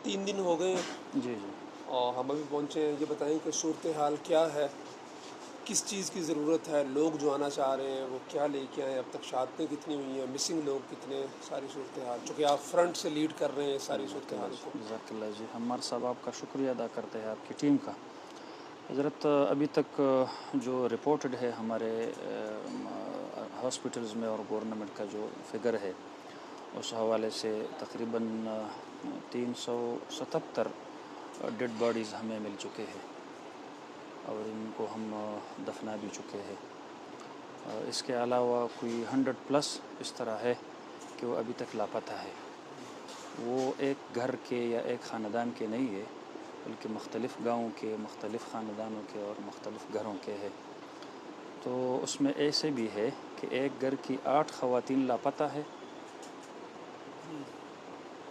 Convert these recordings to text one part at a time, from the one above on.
3 دن ہو گئے جی جی اور ہم ابھی پہنچے ہیں. یہ بتائیں کہ صورتحال کیا ہے، کس چیز کی ضرورت ہے، لوگ جو آنا چاہ رہے ہیں وہ کیا لے کے آئے، اب تک شہادتیں کتنی ہوئی ہیں، مسنگ لوگ کتنے، ساری صورتحال، چونکہ آپ فرنٹ سے لیڈ کر رہے ہیں ساری جزاک اللہ صورتحال کو. جی، جزاک اللہ جی. ہمار صاحب آپ کا شکریہ ادا کرتے ہیں آپ کی ٹیم کا. حضرت ابھی تک جو رپورٹڈ ہے ہمارے ہاسپٹلز میں اور گورنمنٹ کا جو فگر ہے اس حوالے سے تقریباً 377 ڈیڈ باڈیز ہمیں مل چکے ہیں اور ان کو ہم دفنا بھی چکے ہیں. اس کے علاوہ کوئی 100+ اس طرح ہے کہ وہ ابھی تک لاپتہ ہے. وہ ایک گھر کے یا ایک خاندان کے نہیں ہے بلکہ مختلف گاؤں کے، مختلف خاندانوں کے اور مختلف گھروں کے ہے. تو اس میں ایسے بھی ہے کہ ایک گھر کی 8 خواتین لاپتہ ہے.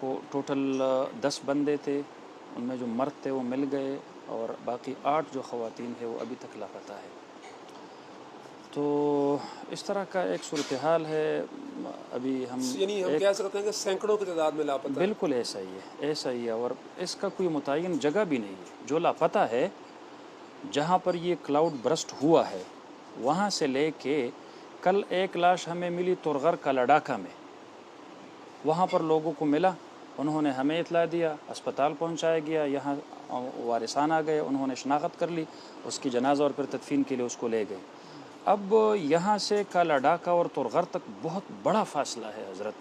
وہ ٹوٹل 10 بندے تھے، ان میں جو مرد تھے وہ مل گئے اور باقی 8 جو خواتین ہیں وہ ابھی تک لاپتہ ہے. تو اس طرح کا ایک صورتحال ہے. ابھی ہم یعنی ہم کہہ سکتے ہیں کہ سینکڑوں کی تعداد میں لاپتہ ہیں. بالکل ایسا ہی ہے، ایسا ہی ہے. اور اس کا کوئی متعین جگہ بھی نہیں ہے. جو لاپتہ ہے جہاں پر یہ کلاؤڈ برسٹ ہوا ہے وہاں سے لے کے کل ایک لاش ہمیں ملی ترغر کا لڑاکا میں. وہاں پر لوگوں کو ملا، انہوں نے ہمیں اطلاع دیا، اسپتال پہنچایا گیا. یہاں وارثان آ گئے، انہوں نے شناخت کر لی، اس کی جنازہ اور پھر تدفین کے لیے اس کو لے گئے. اب یہاں سے کالا ڈاکا اور ترغر تک بہت بڑا فاصلہ ہے حضرت.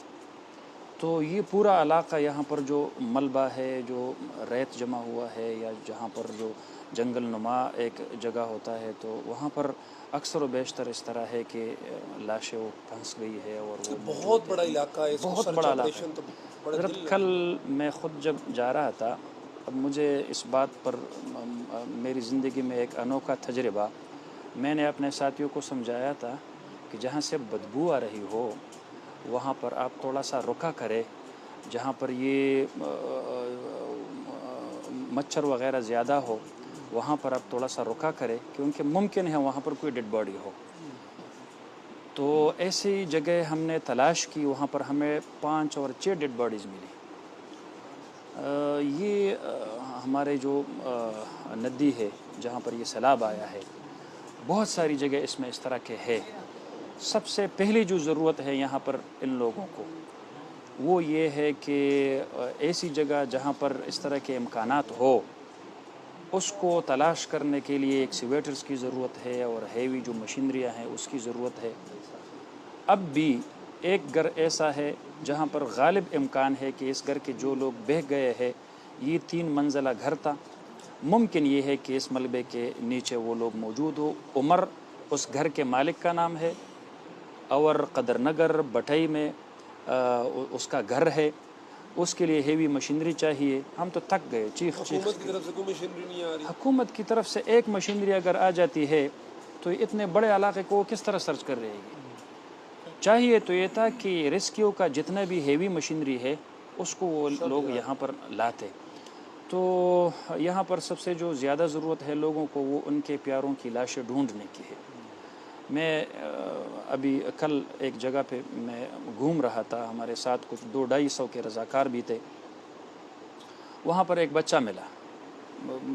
تو یہ پورا علاقہ یہاں پر جو ملبہ ہے، جو ریت جمع ہوا ہے یا جہاں پر جو جنگل نما ایک جگہ ہوتا ہے تو وہاں پر اکثر و بیشتر اس طرح ہے کہ لاشیں وہ پھنس گئی ہے اور تو وہ بہت موجود ہے. بڑا علاقہ ہے، اس کو بہت سرچ بڑا علاقہ آپریشن تو ہے بڑے حضرت. دل کل لگی. میں خود جب جا رہا تھا، اب مجھے اس بات پر میری زندگی میں ایک انوکھا تجربہ، میں نے اپنے ساتھیوں کو سمجھایا تھا کہ جہاں سے بدبو آ رہی ہو وہاں پر آپ تھوڑا سا رکا کرے. جہاں پر یہ مچھر وغیرہ زیادہ ہو وہاں پر آپ تھوڑا سا رکا کرے کیونکہ ممکن ہے وہاں پر کوئی ڈیڈ باڈی ہو. تو ایسی جگہ ہم نے تلاش کی، وہاں پر ہمیں 5 اور 6 ڈیڈ باڈیز ملی. یہ ہمارے جو ندی ہے جہاں پر یہ سیلاب آیا ہے، بہت ساری جگہ اس میں اس طرح کے ہے. سب سے پہلی جو ضرورت ہے یہاں پر ان لوگوں کو وہ یہ ہے کہ ایسی جگہ جہاں پر اس طرح کے امکانات ہو اس کو تلاش کرنے کے لیے ایکسیویٹرز کی ضرورت ہے اور ہیوی جو مشینریاں ہیں اس کی ضرورت ہے. اب بھی ایک گھر ایسا ہے جہاں پر غالب امکان ہے کہ اس گھر کے جو لوگ بہہ گئے ہیں، یہ 3 منزلہ گھر تھا، ممکن یہ ہے کہ اس ملبے کے نیچے وہ لوگ موجود ہو. عمر اس گھر کے مالک کا نام ہے اور قدر نگر بٹھئی میں اس کا گھر ہے. اس کے لیے ہیوی مشینری چاہیے. ہم تو تھک گئے چیخ چیخ حکومت کی طرف سے کوئی مشینری نہیں آ رہی. حکومت کی طرف سے ایک مشینری اگر آ جاتی ہے تو اتنے بڑے علاقے کو وہ کس طرح سرچ کر رہے گی. چاہیے تو یہ تھا کہ ریسکیو کا جتنا بھی ہیوی مشینری ہے اس کو وہ لوگ یہاں پر لاتے. تو یہاں پر سب سے جو زیادہ ضرورت ہے لوگوں کو وہ ان کے پیاروں کی لاشیں ڈھونڈنے کی ہے. میں ابھی کل ایک جگہ پہ میں گھوم رہا تھا، ہمارے ساتھ کچھ 200-250 کے رضاکار بھی تھے. وہاں پر ایک بچہ ملا،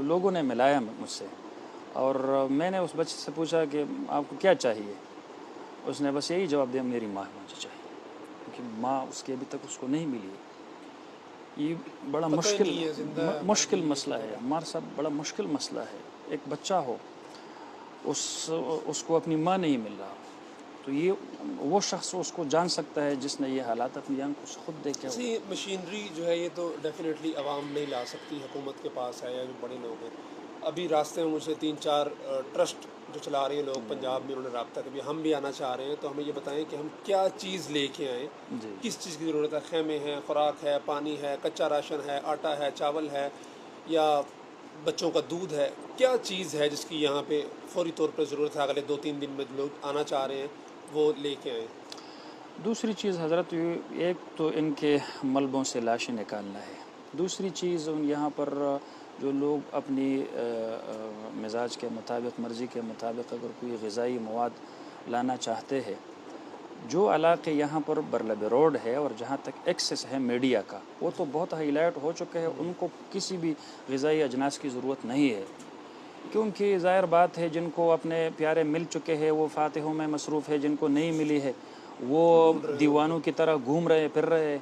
لوگوں نے ملایا مجھ سے اور میں نے اس بچے سے پوچھا کہ آپ کو کیا چاہیے. اس نے بس یہی جواب دیا، میری ماں مجھے چاہیے، کیونکہ ماں اس کی ابھی تک اس کو نہیں ملی ہے. یہ بڑا پتہ ہی نہیں ہے زندہ ہے مر مشکل گئی ہے مسئلہ ہے ہمار صاحب، بڑا مشکل مسئلہ ہے. ایک بچہ ہو اس کو اپنی ماں نہیں مل رہا، تو یہ وہ شخص اس کو جان سکتا ہے جس نے یہ حالات اپنی آنکھوں سے خود دیکھے ہو. اسی مشینری جو ہے یہ تو ڈیفینیٹلی عوام نہیں لا سکتی، حکومت کے پاس ہے یا جو بڑے لوگ ہیں. ابھی راستے میں مجھے 3-4 ٹرسٹ جو چلا رہے ہیں لوگ پنجاب میں، انہوں نے رابطہ کیا، ہم بھی آنا چاہ رہے ہیں. تو ہمیں یہ بتائیں کہ ہم کیا چیز لے کے آئیں، جی کس چیز کی ضرورت ہے. خیمے ہیں، خوراک ہے، پانی ہے، کچا راشن ہے، آٹا ہے، چاول ہے، یا بچوں کا دودھ ہے. کیا چیز ہے جس کی یہاں پہ فوری طور پہ ضرورت ہے، اگلے 2-3 دن میں لوگ آنا چاہ رہے ہیں وہ لے کے آئیں. دوسری چیز حضرت، ایک تو ان کے ملبوں سے لاشیں نکالنا ہے. دوسری چیز یہاں پر جو لوگ اپنی مزاج کے مطابق، مرضی کے مطابق اگر کوئی غذائی مواد لانا چاہتے ہیں، جو علاقے یہاں پر برلب روڈ ہے اور جہاں تک ایکسیس ہے میڈیا کا، وہ تو بہت ہائی لائٹ ہو چکے ہیں، ان کو کسی بھی غذائی اجناس کی ضرورت نہیں ہے، کیونکہ ظاہر بات ہے جن کو اپنے پیارے مل چکے ہیں وہ فاتحوں میں مصروف ہے، جن کو نہیں ملی ہے وہ دیوانوں کی طرح گھوم رہے پھر رہے ہیں،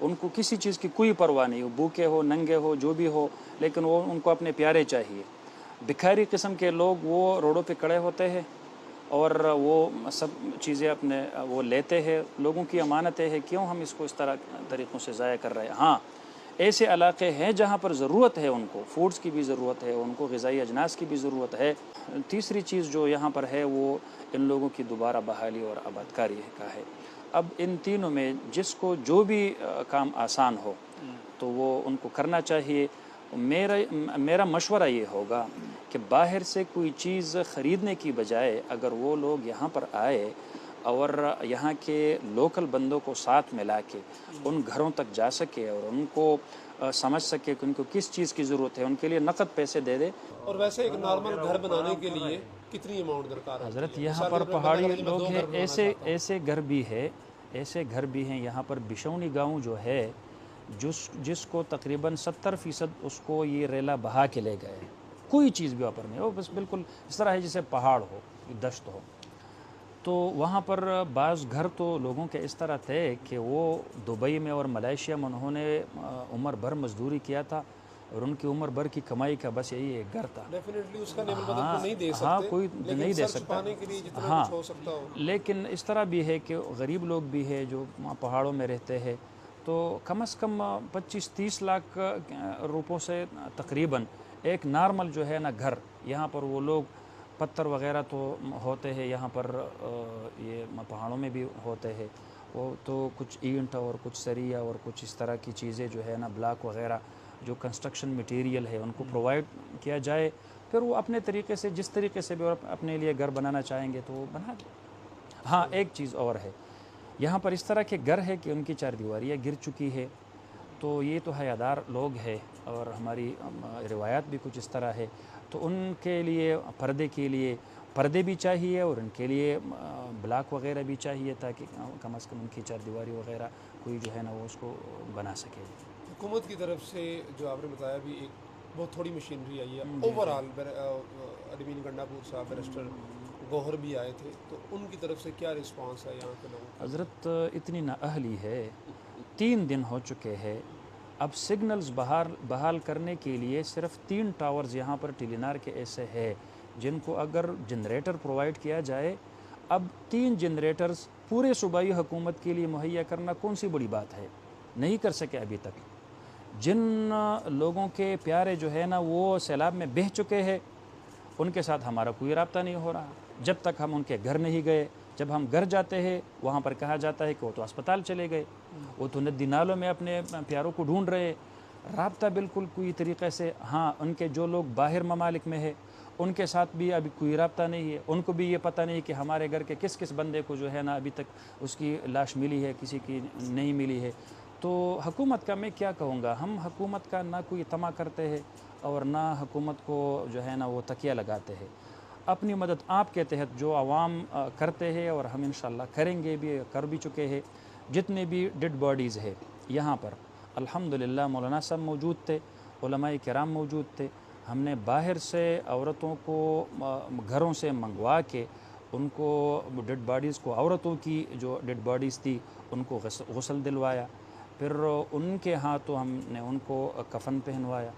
ان کو کسی چیز کی کوئی پرواہ نہیں ہو، بھوکے ہو ننگے ہو جو بھی ہو، لیکن وہ ان کو اپنے پیارے چاہیے۔ بھکاری قسم کے لوگ وہ روڈوں پہ کھڑے ہوتے ہیں اور وہ سب چیزیں اپنے وہ لیتے ہیں، لوگوں کی امانتیں ہیں، کیوں ہم اس کو اس طرح طریقوں سے ضائع کر رہے ہیں؟ ہاں ایسے علاقے ہیں جہاں پر ضرورت ہے، ان کو فوڈز کی بھی ضرورت ہے، ان کو غذائی اجناس کی بھی ضرورت ہے۔ تیسری چیز جو یہاں پر ہے وہ ان لوگوں کی دوبارہ بحالی اور آبادکاری کا ہے۔ اب ان تینوں میں جس کو جو بھی کام آسان ہو تو وہ ان کو کرنا چاہیے۔ میرا مشورہ یہ ہوگا کہ باہر سے کوئی چیز خریدنے کی بجائے اگر وہ لوگ یہاں پر آئے اور یہاں کے لوکل بندوں کو ساتھ ملا کے ان گھروں تک جا سکے اور ان کو سمجھ سکے کہ ان کو کس چیز کی ضرورت ہے، ان کے لیے نقد پیسے دے دے۔ اور ویسے ایک نارمل گھر بنانے کے لیے کتنی اماؤنٹ درکار ہے؟ حضرت یہاں پر پہاڑی لوگ ہیں، ایسے گھر بھی ہیں یہاں پر۔ بشونی گاؤں جو ہے جس کو تقریباً 70% اس کو یہ ریلا بہا کے لے گئے، کوئی چیز بھی اوپر نہیں ہو، بس بالکل اس طرح ہے جیسے پہاڑ ہو دشت ہو۔ تو وہاں پر بعض گھر تو لوگوں کے اس طرح تھے کہ وہ دبئی میں اور ملائیشیا میں انہوں نے عمر بھر مزدوری کیا تھا اور ان کی عمر بھر کی کمائی کا بس یہی ایک گھر تھا۔ ڈیفینیٹلی اس کا نعمت بدل نہیں دے سکتے، ہاں کوئی لیکن نہیں دے سر سکتا، چھپانے کے لیے جتنا ہاں کچھ ہو سکتا ہو۔ لیکن اس طرح بھی ہے کہ غریب لوگ بھی ہے جو پہاڑوں میں رہتے ہیں، تو کم از کم 25-30 لاکھ روپوں سے تقریباً ایک نارمل جو ہے نا گھر، یہاں پر وہ لوگ پتھر وغیرہ تو ہوتے ہیں یہاں پر، یہ پہاڑوں میں بھی ہوتے ہیں، وہ تو کچھ اینٹ اور کچھ سریا اور کچھ اس طرح کی چیزیں جو ہے نا بلاک وغیرہ جو کنسٹرکشن مٹیریل ہے ان کو پرووائڈ کیا جائے، پھر وہ اپنے طریقے سے جس طریقے سے بھی اپنے لیے گھر بنانا چاہیں گے تو وہ بنا دیں۔ ہاں ایک چیز اور ہے، یہاں پر اس طرح کے گھر ہے کہ ان کی چار دیواریاں گر چکی ہے، تو یہ تو حیادار لوگ ہیں اور ہماری روایات بھی کچھ اس طرح ہے، تو ان کے لیے پردے بھی چاہیے اور ان کے لیے بلاک وغیرہ بھی چاہیے تاکہ کم از کم ان کی چار دیواری وغیرہ کوئی جو ہے نا وہ اس کو بنا سکے۔ حکومت کی طرف سے جو آپ نے بتایا بھی ایک بہت تھوڑی مشینری آئی ہے، اوور آل ایڈمین گنڈا پور صاحب بیرسٹر گوہر بھی آئے تھے، تو ان کی طرف سے کیا رسپانس ہے یہاں کے لوگوں کا؟ حضرت اتنی نااہلی ہے، 3 دن ہو چکے ہیں، اب سگنلز بحال کرنے کے لیے صرف 3 ٹاورز یہاں پر ٹیلی نار کے ایسے ہیں جن کو اگر جنریٹر پرووائڈ کیا جائے، اب 3 جنریٹرز پورے صوبائی حکومت کے لیے مہیا کرنا کون سی بڑی بات ہے؟ نہیں کر سکے ابھی تک۔ جن لوگوں کے پیارے جو ہے نا وہ سیلاب میں بہہ چکے ہیں، ان کے ساتھ ہمارا کوئی رابطہ نہیں ہو رہا جب تک ہم ان کے گھر نہیں گئے۔ جب ہم گھر جاتے ہیں وہاں پر کہا جاتا ہے کہ وہ تو اسپتال چلے گئے، وہ تو ندی نالوں میں اپنے پیاروں کو ڈھونڈ رہے، رابطہ بالکل کوئی طریقے سے۔ ہاں ان کے جو لوگ باہر ممالک میں ہے ان کے ساتھ بھی ابھی کوئی رابطہ نہیں ہے، ان کو بھی یہ پتہ نہیں کہ ہمارے گھر کے کس کس بندے کو جو ہے نا ابھی تک اس کی لاش ملی ہے، کسی کی نہیں ملی ہے۔ تو حکومت کا میں کیا کہوں گا، ہم حکومت کا نہ کوئی طمع کرتے ہیں اور نہ حکومت کو جو ہے نا وہ تکیہ لگاتے ہیں۔ اپنی مدد آپ کے تحت جو عوام کرتے ہیں اور ہم انشاءاللہ کریں گے بھی، کر بھی چکے ہیں، جتنے بھی ڈیڈ باڈیز ہے یہاں پر الحمدللہ مولانا صاحب موجود تھے، علماء کرام موجود تھے، ہم نے باہر سے عورتوں کو گھروں سے منگوا کے ان کو ڈیڈ باڈیز کو، عورتوں کی جو ڈیڈ باڈیز تھی ان کو غسل دلوایا، پھر ان کے ہاتھوں ہم نے ان کو کفن پہنوایا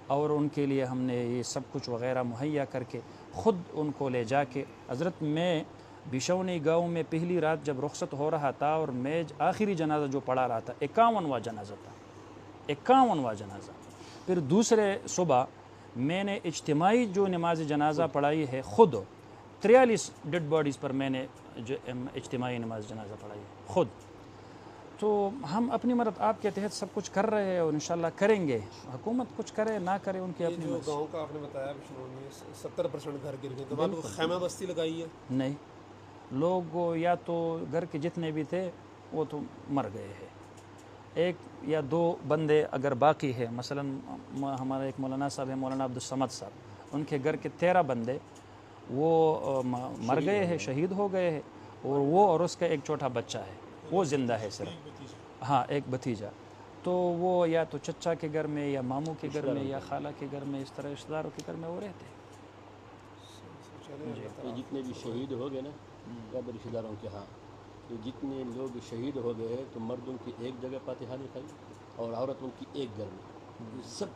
اور ان کے لیے ہم نے یہ سب کچھ وغیرہ مہیا کر کے خود ان کو لے جا کے حضرت میں بشونی گاؤں میں پہلی رات جب رخصت ہو رہا تھا اور میں آخری جنازہ جو پڑھا رہا تھا 51واں جنازہ تھا، 51واں جنازہ، پھر دوسرے صبح میں نے اجتماعی جو نماز جنازہ پڑھائی ہے، خود 43 ڈیڈ باڈیز پر میں نے جو اجتماعی نماز جنازہ پڑھائی ہے خود۔ تو ہم اپنی مدد آپ کے تحت سب کچھ کر رہے ہیں اور انشاءاللہ کریں گے، حکومت کچھ کرے نہ کرے ان کی اپنی جو مرضی۔ گاؤں کا آپ نے بتایا بشنور میں 70% گھر گر گئے، تو وہاں لوگ خیمہ بستی لگائی ہے؟ نہیں، لوگ یا تو گھر کے جتنے بھی تھے وہ تو مر گئے ہیں، 1 یا 2 بندے اگر باقی ہے، مثلا ہمارے ایک مولانا صاحب ہیں، مولانا عبدالصمد صاحب، ان کے گھر کے 13 بندے وہ مر گئے ہیں، شہید ہو گئے ہیں، اور وہ اور اس کا ایک چھوٹا بچہ ہے، وہ زندہ ہے صرف، ہاں ایک بھتیجا، تو وہ یا تو چچا کے گھر میں یا ماموں کے گھر میں یا خالہ کے گھر میں، اس طرح رشتہ داروں کے گھر میں وہ رہتے ہیں۔ کہ جتنے بھی شہید ہو گئے نا سب رشتہ داروں کے ہاں، تو جتنے لوگ شہید ہو گئے ہیں تو مردوں کی ایک جگہ فاتحانی کھائی اور عورتوں کی ایک گھر میں، یہ سب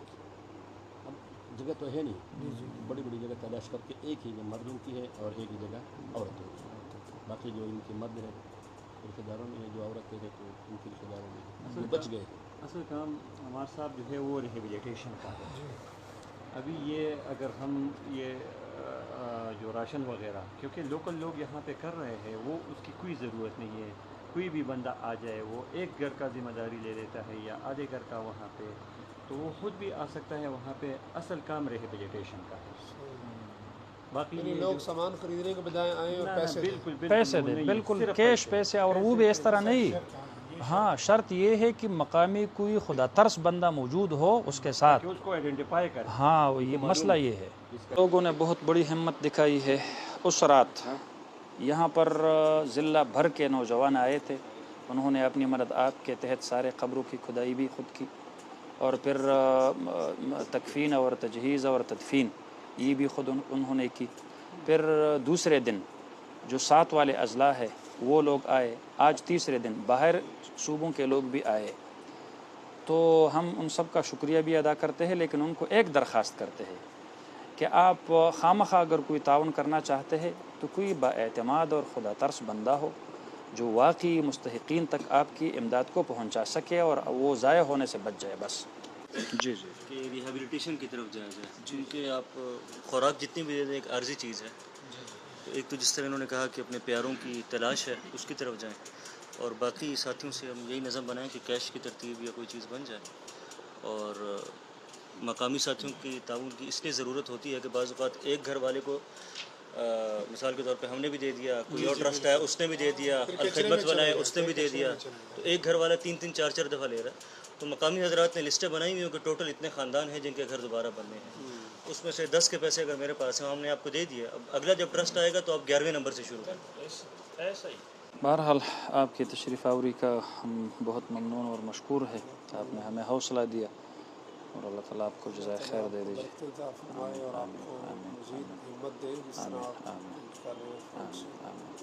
اب جگہ تو ہے نہیں، بڑی بڑی جگہ تلاش کر کے ایک ہی جگہ مردوں کی ہے اور ایک ہی جگہ عورتوں کی، باقی جو ان کے مرد ہیں رشتہ داروں میں ہے، جو عورتیں ہیں تو ان کے رشتہ داروں میں ہے، جو بچ گئے ہیں۔ اصل کام ہمارا صاحب جو ہے وہ ریہیبلیٹیشن کا ہے۔ ابھی یہ اگر ہم یہ جو راشن وغیرہ، کیونکہ لوکل لوگ یہاں پہ کر رہے ہیں، وہ اس کی کوئی ضرورت نہیں ہے، کوئی بھی بندہ آ جائے وہ ایک گھر کا ذمہ داری لے لیتا ہے یا آدھے گھر کا وہاں پہ، تو وہ خود بھی آ سکتا ہے وہاں پہ۔ اصل کام ریہیبلیٹیشن کا ہے، باقی یعنی یہ لوگ جو سامان خریدنے کے بجائے آئیں اور نہ، پیسے دیں۔ بالکل پیسے وہ دیں، نہیں، بالکل صرف کیش پیسے، اور وہ بھی اس طرح نہیں، ہاں شرط یہ ہے کہ مقامی کوئی خدا ترس بندہ موجود ہو اس کے ساتھ، کہ اس کو آئیڈینٹیفائی کریں۔ ہاں یہ مسئلہ یہ ہے۔ لوگوں نے بہت بڑی ہمت دکھائی ہے اس رات، یہاں پر ضلع بھر کے نوجوان آئے تھے، انہوں نے اپنی مدد آپ کے تحت سارے قبروں کی کھدائی بھی خود کی، اور پھر تکفین اور تجہیز اور تدفین یہ بھی خود انہوں نے کی۔ پھر دوسرے دن جو 7 والے اضلاع ہے وہ لوگ آئے، آج تیسرے دن باہر صوبوں کے لوگ بھی آئے، تو ہم ان سب کا شکریہ بھی ادا کرتے ہیں، لیکن ان کو ایک درخواست کرتے ہیں کہ آپ خواہ اگر کوئی تعاون کرنا چاہتے ہیں تو کوئی با اعتماد اور خدا ترس بندہ ہو جو واقعی مستحقین تک آپ کی امداد کو پہنچا سکے اور وہ ضائع ہونے سے بچ جائے بس۔ جی جی کہ ریہیبلیٹیشن کی طرف جایا جائے، کیونکہ آپ خوراک جتنی بھی دے دیں ایک عارضی چیز ہے، تو ایک تو جس طرح انہوں نے کہا کہ اپنے پیاروں کی تلاش ہے اس کی طرف جائیں، اور باقی ساتھیوں سے ہم یہی نظم بنائیں کہ کیش کی ترتیب یا کوئی چیز بن جائے، اور مقامی ساتھیوں کی تعاون کی اس لیے ضرورت ہوتی ہے کہ بعض اوقات ایک گھر والے کو مثال کے طور پہ ہم نے بھی دے دیا، کوئی اور ٹرسٹ ہے اس نے بھی دے دیا، الخدمت والا ہے اس نے بھی دے دیا، تو ایک گھر والا 3 4 دفعہ لے رہا ہے، تو مقامی حضرات نے لسٹیں بنائی ہوئی ہیں کہ ٹوٹل اتنے خاندان ہیں جن کے گھر دوبارہ بننے ہیں، اس میں سے 10 کے پیسے اگر میرے پاس ہیں ہم نے آپ کو دے دیا، اب اگلا جب ٹرسٹ آئے گا تو آپ 11ویں نمبر سے شروع کریں۔ بہرحال آپ کی تشریف آوری کا ہم بہت ممنون اور مشکور ہے، آپ نے ہمیں حوصلہ دیا، اور اللہ تعالیٰ آپ کو جزائے خیر دے دیجیے۔ برکت عطا فرمائے اور آپ کو مزید ہمت دے جس طرح آپ کر رہے ہیں۔